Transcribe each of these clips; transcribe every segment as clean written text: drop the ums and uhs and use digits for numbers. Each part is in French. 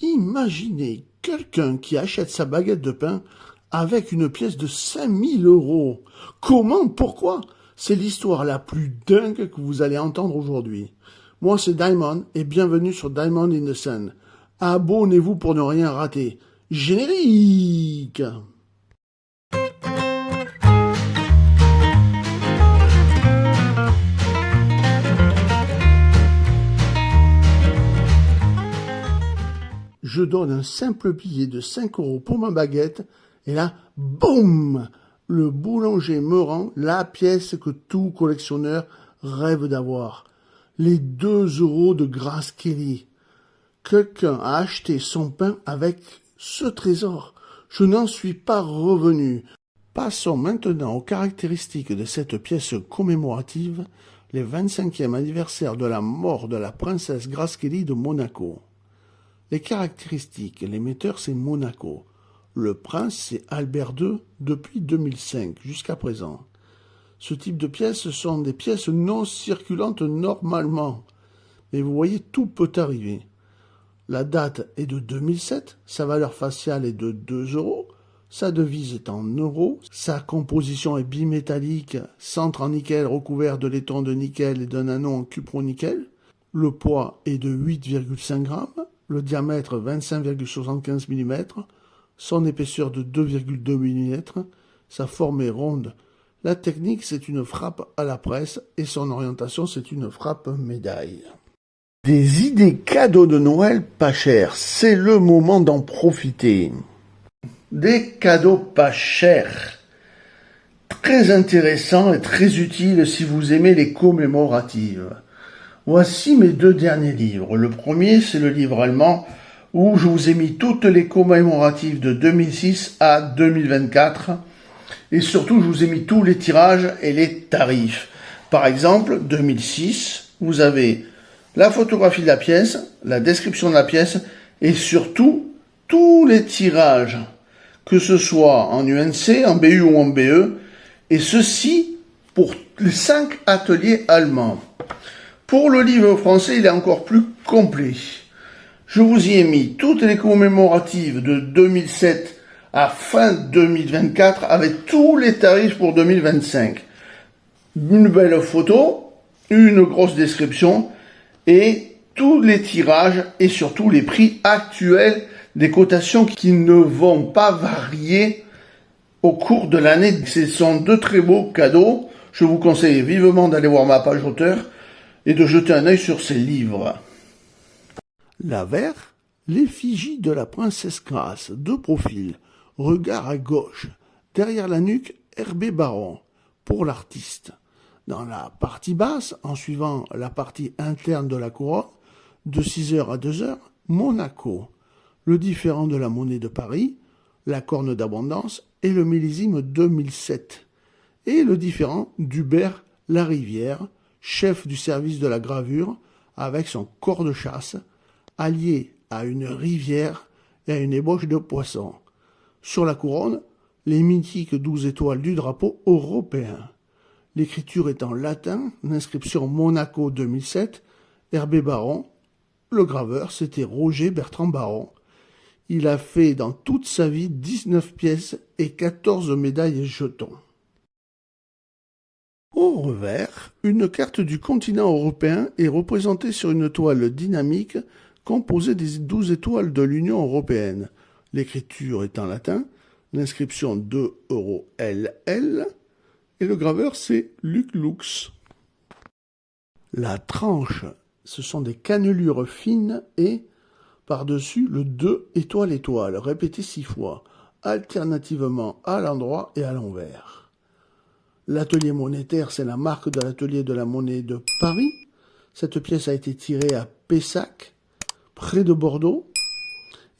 Imaginez quelqu'un qui achète sa baguette de pain avec une pièce de 5000 euros. Comment? Pourquoi? C'est l'histoire la plus dingue que vous allez entendre aujourd'hui. Moi, c'est Diamond et bienvenue sur Diamond in the Sun. Abonnez-vous pour ne rien rater. Générique! Je donne un simple billet de 5 euros pour ma baguette, et là, boum! Le boulanger me rend la pièce que tout collectionneur rêve d'avoir. Les 2 euros de Grace Kelly. Quelqu'un a acheté son pain avec ce trésor. Je n'en suis pas revenu. Passons maintenant aux caractéristiques de cette pièce commémorative, les 25e anniversaire de la mort de la princesse Grace Kelly de Monaco. Les caractéristiques, l'émetteur c'est Monaco. Le prince c'est Albert II depuis 2005 jusqu'à présent. Ce type de pièces sont des pièces non circulantes normalement. Mais vous voyez, tout peut arriver. La date est de 2007, sa valeur faciale est de 2 euros, sa devise est en euros, sa composition est bimétallique, centre en nickel recouvert de laiton de nickel et d'un anneau en cupronickel. Le poids est de 8,5 grammes. Le diamètre 25,75 mm, son épaisseur de 2,2 mm, sa forme est ronde. La technique, c'est une frappe à la presse et son orientation, c'est une frappe médaille. Des idées cadeaux de Noël pas chers, c'est le moment d'en profiter. Des cadeaux pas chers, très intéressants et très utiles si vous aimez les commémoratives. Voici mes 2 derniers livres. Le premier, c'est le livre allemand où je vous ai mis toutes les commémoratives de 2006 à 2024 et surtout je vous ai mis tous les tirages et les tarifs. Par exemple, 2006, vous avez la photographie de la pièce, la description de la pièce et surtout tous les tirages, que ce soit en UNC, en BU ou en BE, et ceci pour les 5 ateliers allemands. Pour le livre français, il est encore plus complet. Je vous y ai mis toutes les commémoratives de 2007 à fin 2024 avec tous les tarifs pour 2025. Une belle photo, une grosse description et tous les tirages et surtout les prix actuels des cotations qui ne vont pas varier au cours de l'année. Ce sont 2 très beaux cadeaux. Je vous conseille vivement d'aller voir ma page auteur et de jeter un œil sur ces livres. L'avers, l'effigie de la princesse Grace, de profil, regard à gauche, derrière la nuque, Herbé Baron, pour l'artiste. Dans la partie basse, en suivant la partie interne de la couronne, de 6h à 2h, Monaco, le différent de la monnaie de Paris, la corne d'abondance et le millésime 2007, et le différent d'Hubert Larivière, chef du service de la gravure, avec son corps de chasse, allié à une rivière et à une ébauche de poissons. Sur la couronne, les mythiques 12 étoiles du drapeau européen. L'écriture est en latin, l'inscription Monaco 2007, Herbé Baron. Le graveur, c'était Roger Bertrand Baron. Il a fait dans toute sa vie 19 pièces et 14 médailles et jetons. Au revers, une carte du continent européen est représentée sur une toile dynamique composée des 12 étoiles de l'Union européenne. L'écriture est en latin, l'inscription 2 euros LL, et le graveur c'est Luc Lux. La tranche, ce sont des cannelures fines et, par-dessus, le 2 étoile, répété 6 fois, alternativement à l'endroit et à l'envers. L'atelier monétaire, c'est la marque de l'atelier de la monnaie de Paris. Cette pièce a été tirée à Pessac, près de Bordeaux.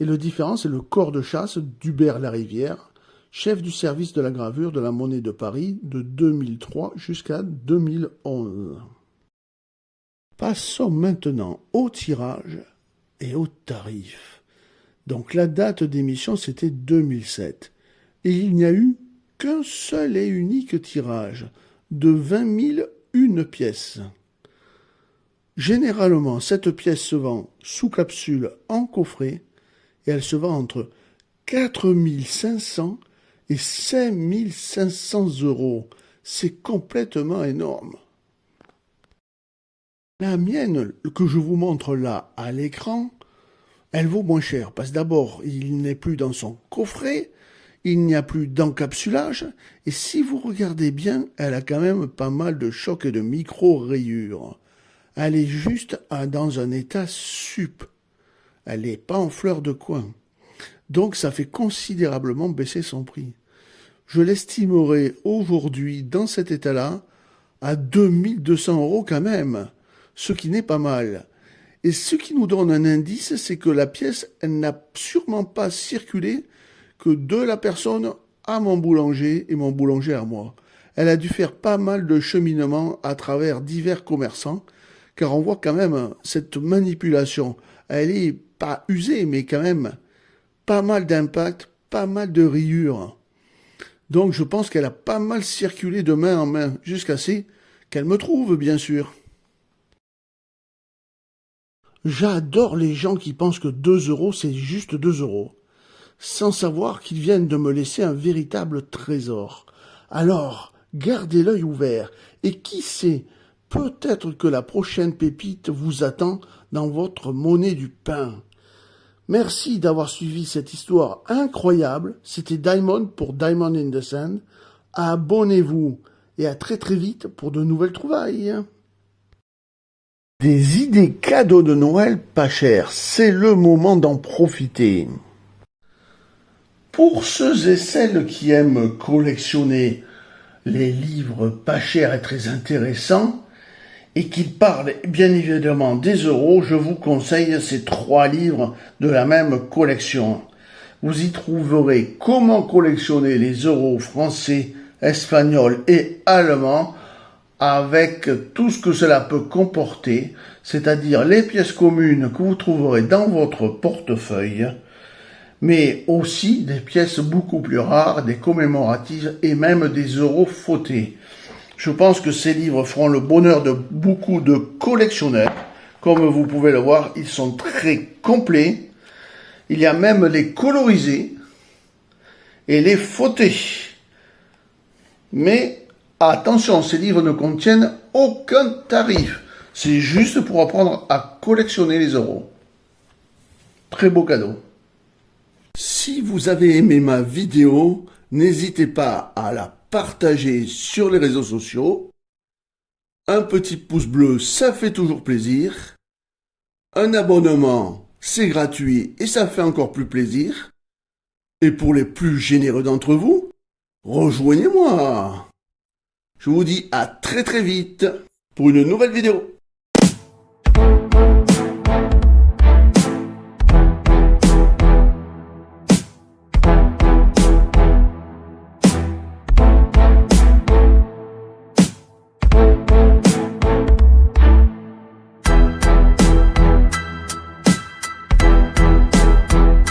Et le différent, c'est le corps de chasse d'Hubert Larivière, chef du service de la gravure de la monnaie de Paris de 2003 jusqu'à 2011. Passons maintenant au tirage et au tarif. Donc la date d'émission, c'était 2007. Et il n'y a eu qu'un seul et unique tirage de 20 001 pièces. Généralement, cette pièce se vend sous capsule en coffret et elle se vend entre 4 500 et 5 500 euros. C'est complètement énorme. La mienne, que je vous montre là à l'écran, elle vaut moins cher parce que d'abord, il n'est plus dans son coffret, il n'y a plus d'encapsulage, et si vous regardez bien, elle a quand même pas mal de chocs et de micro-rayures. Elle est juste dans un état sup. Elle n'est pas en fleur de coin. Donc ça fait considérablement baisser son prix. Je l'estimerai aujourd'hui, dans cet état-là, à 2200 euros quand même, ce qui n'est pas mal. Et ce qui nous donne un indice, c'est que la pièce, elle n'a sûrement pas circulé que de la personne à mon boulanger et mon boulanger à moi. Elle a dû faire pas mal de cheminement à travers divers commerçants, car on voit quand même cette manipulation. Elle est pas usée, mais quand même pas mal d'impact, pas mal de rayures. Donc je pense qu'elle a pas mal circulé de main en main, jusqu'à ce qu'elle me trouve, bien sûr. J'adore les gens qui pensent que 2 euros, c'est juste 2 euros, sans savoir qu'ils viennent de me laisser un véritable trésor. Alors, gardez l'œil ouvert, et qui sait, peut-être que la prochaine pépite vous attend dans votre monnaie du pain. Merci d'avoir suivi cette histoire incroyable. C'était Diamond pour Diamond in the Sand. Abonnez-vous et à très très vite pour de nouvelles trouvailles. Des idées cadeaux de Noël pas chères, c'est le moment d'en profiter. Pour ceux et celles qui aiment collectionner les livres pas chers et très intéressants, et qu'ils parlent bien évidemment des euros, je vous conseille ces 3 livres de la même collection. Vous y trouverez comment collectionner les euros français, espagnols et allemands, avec tout ce que cela peut comporter, c'est-à-dire les pièces communes que vous trouverez dans votre portefeuille, mais aussi des pièces beaucoup plus rares, des commémoratives et même des euros fautés. Je pense que ces livres feront le bonheur de beaucoup de collectionneurs. Comme vous pouvez le voir, ils sont très complets. Il y a même les colorisés et les fautés. Mais attention, ces livres ne contiennent aucun tarif. C'est juste pour apprendre à collectionner les euros. Très beau cadeau. Si vous avez aimé ma vidéo, n'hésitez pas à la partager sur les réseaux sociaux. Un petit pouce bleu, ça fait toujours plaisir. Un abonnement, c'est gratuit et ça fait encore plus plaisir. Et pour les plus généreux d'entre vous, rejoignez-moi. Je vous dis à très très vite pour une nouvelle vidéo.